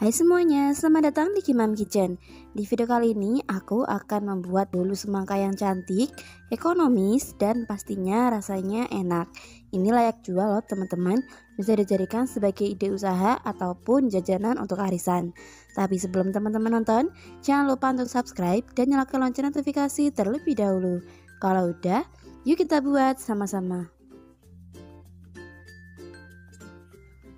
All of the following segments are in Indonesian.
Hai semuanya, selamat datang di Kimam Kitchen. Di video kali ini aku akan membuat bolu semangka yang cantik, ekonomis, dan pastinya rasanya enak. Ini layak jual loh teman-teman, bisa dijadikan sebagai ide usaha ataupun jajanan untuk arisan. Tapi sebelum teman-teman nonton, jangan lupa untuk subscribe dan nyalakan lonceng notifikasi terlebih dahulu. Kalau udah, yuk kita buat sama-sama.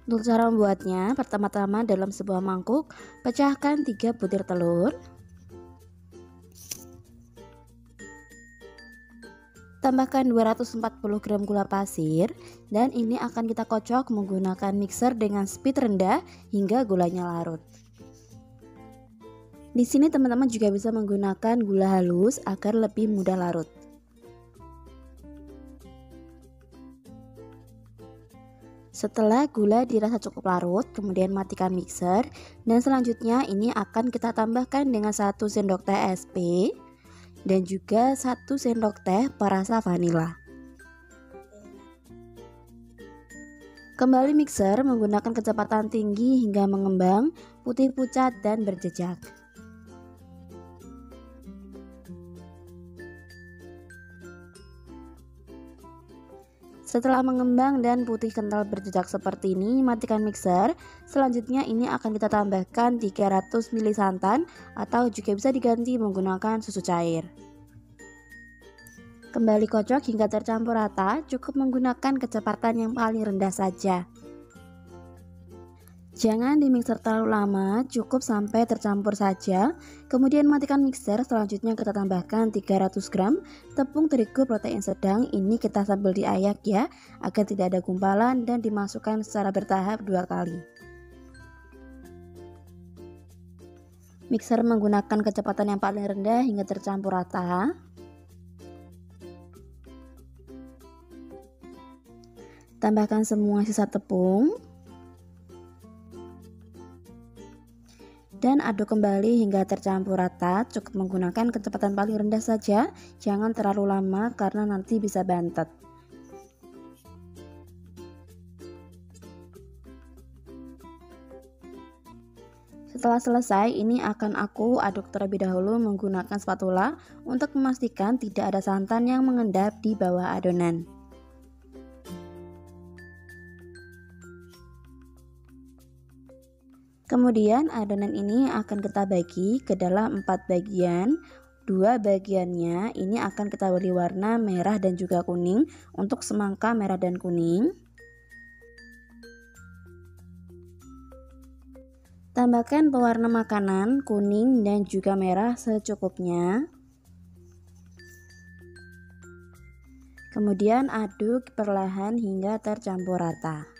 Untuk cara membuatnya, pertama-tama dalam sebuah mangkuk, pecahkan 3 butir telur. Tambahkan 240 gram gula pasir dan ini akan kita kocok menggunakan mixer dengan speed rendah hingga gulanya larut. Di sini teman-teman juga bisa menggunakan gula halus agar lebih mudah larut. Setelah gula dirasa cukup larut, kemudian matikan mixer dan selanjutnya ini akan kita tambahkan dengan 1 sendok teh SP dan juga 1 sendok teh perasa vanila. Kembali mixer menggunakan kecepatan tinggi hingga mengembang, putih pucat dan berjejak. Setelah mengembang dan putih kental berjejak seperti ini, matikan mixer. Selanjutnya ini akan kita tambahkan 300 ml santan atau juga bisa diganti menggunakan susu cair. Kembali kocok hingga tercampur rata, cukup menggunakan kecepatan yang paling rendah saja. Jangan dimixer terlalu lama, cukup sampai tercampur saja. Kemudian matikan mixer, selanjutnya kita tambahkan 300 gram tepung terigu protein sedang. Ini kita sambil diayak ya, agar tidak ada gumpalan dan dimasukkan secara bertahap 2 kali. Mixer menggunakan kecepatan yang paling rendah hingga tercampur rata. Tambahkan semua sisa tepung. Dan aduk kembali hingga tercampur rata, cukup menggunakan kecepatan paling rendah saja, jangan terlalu lama karena nanti bisa bantet. Setelah selesai, ini akan aku aduk terlebih dahulu menggunakan spatula untuk memastikan tidak ada santan yang mengendap di bawah adonan. Kemudian adonan ini akan kita bagi ke dalam 4 bagian. 2 bagiannya ini akan kita beri warna merah dan juga kuning. Untuk semangka merah dan kuning. Tambahkan pewarna makanan kuning dan juga merah secukupnya. Kemudian aduk perlahan hingga tercampur rata.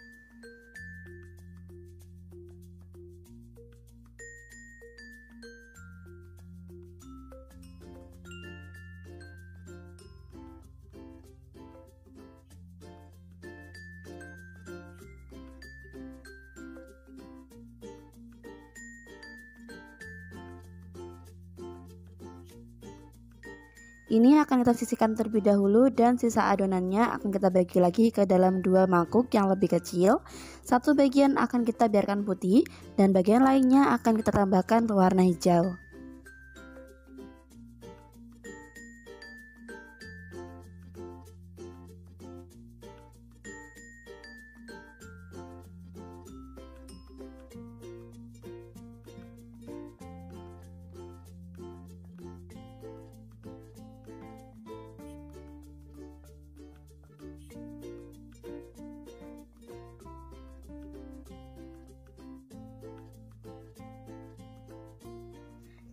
Ini akan kita sisihkan terlebih dahulu dan sisa adonannya akan kita bagi lagi ke dalam 2 mangkuk yang lebih kecil. Satu bagian akan kita biarkan putih dan bagian lainnya akan kita tambahkan pewarna hijau.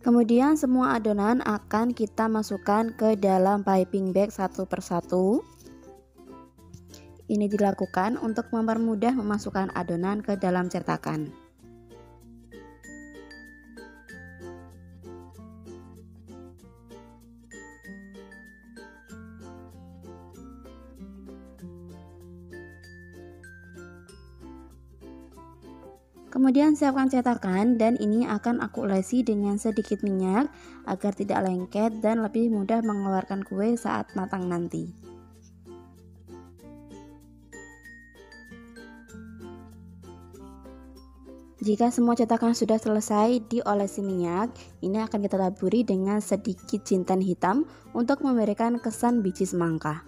Kemudian semua adonan akan kita masukkan ke dalam piping bag satu persatu. Ini dilakukan untuk mempermudah memasukkan adonan ke dalam cetakan. Kemudian siapkan cetakan dan ini akan aku olesi dengan sedikit minyak agar tidak lengket dan lebih mudah mengeluarkan kue saat matang nanti. Jika semua cetakan sudah selesai diolesi minyak, ini akan kita taburi dengan sedikit jintan hitam untuk memberikan kesan biji semangka.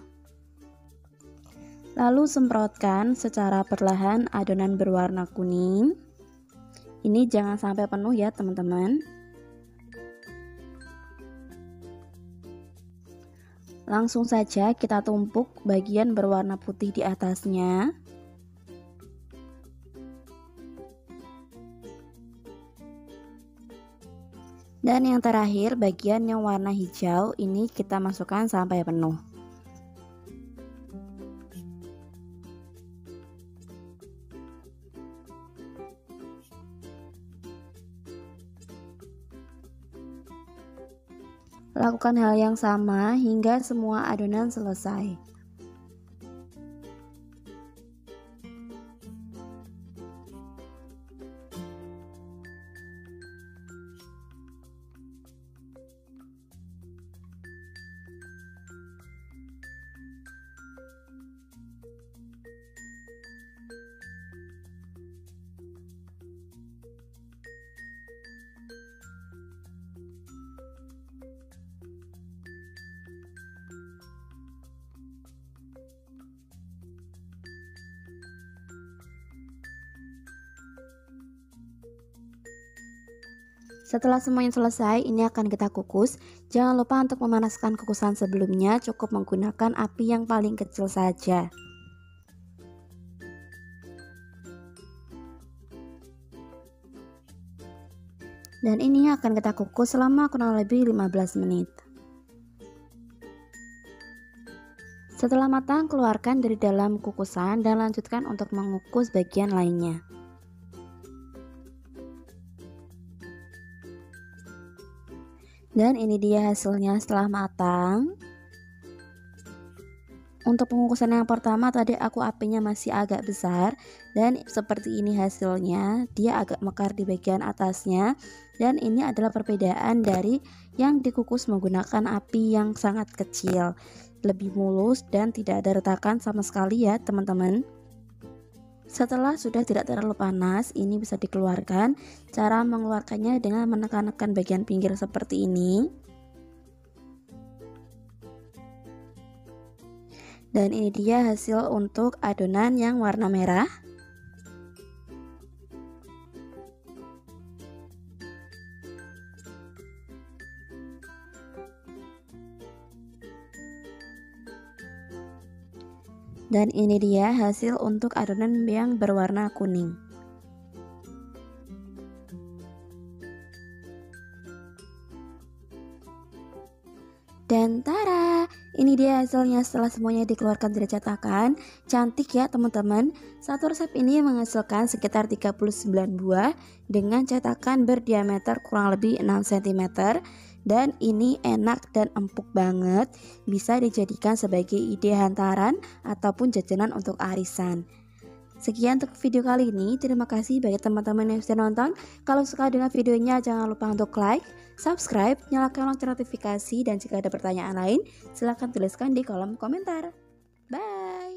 Lalu semprotkan secara perlahan adonan berwarna kuning. Ini jangan sampai penuh ya teman-teman. Langsung saja kita tumpuk bagian berwarna putih di atasnya. Dan yang terakhir, bagian yang warna hijau ini kita masukkan sampai penuh. Lakukan hal yang sama hingga semua adonan selesai. Setelah semuanya selesai, ini akan kita kukus. Jangan lupa untuk memanaskan kukusan sebelumnya, cukup menggunakan api yang paling kecil saja. Dan ini akan kita kukus selama kurang lebih 15 menit. Setelah matang, keluarkan dari dalam kukusan dan lanjutkan untuk mengukus bagian lainnya. Dan ini dia hasilnya setelah matang. Untuk pengukusan yang pertama tadi aku apinya masih agak besar, dan seperti ini hasilnya, dia agak mekar di bagian atasnya. Dan ini adalah perbedaan dari yang dikukus menggunakan api yang sangat kecil, lebih mulus dan tidak ada retakan sama sekali ya teman-teman. Setelah sudah tidak terlalu panas, ini bisa dikeluarkan. Cara mengeluarkannya dengan menekan-nekan bagian pinggir seperti ini. Dan ini dia hasil untuk adonan yang warna merah. Dan ini dia hasil untuk adonan yang berwarna kuning. Dan tara, ini dia hasilnya setelah semuanya dikeluarkan dari cetakan. Cantik ya teman-teman. Satu resep ini menghasilkan sekitar 39 buah dengan cetakan berdiameter kurang lebih 6 cm. Dan ini enak dan empuk banget, bisa dijadikan sebagai ide hantaran ataupun jajanan untuk arisan. Sekian untuk video kali ini, terima kasih bagi teman-teman yang sudah nonton. Kalau suka dengan videonya jangan lupa untuk like, subscribe, nyalakan lonceng notifikasi, dan jika ada pertanyaan lain silahkan tuliskan di kolom komentar. Bye!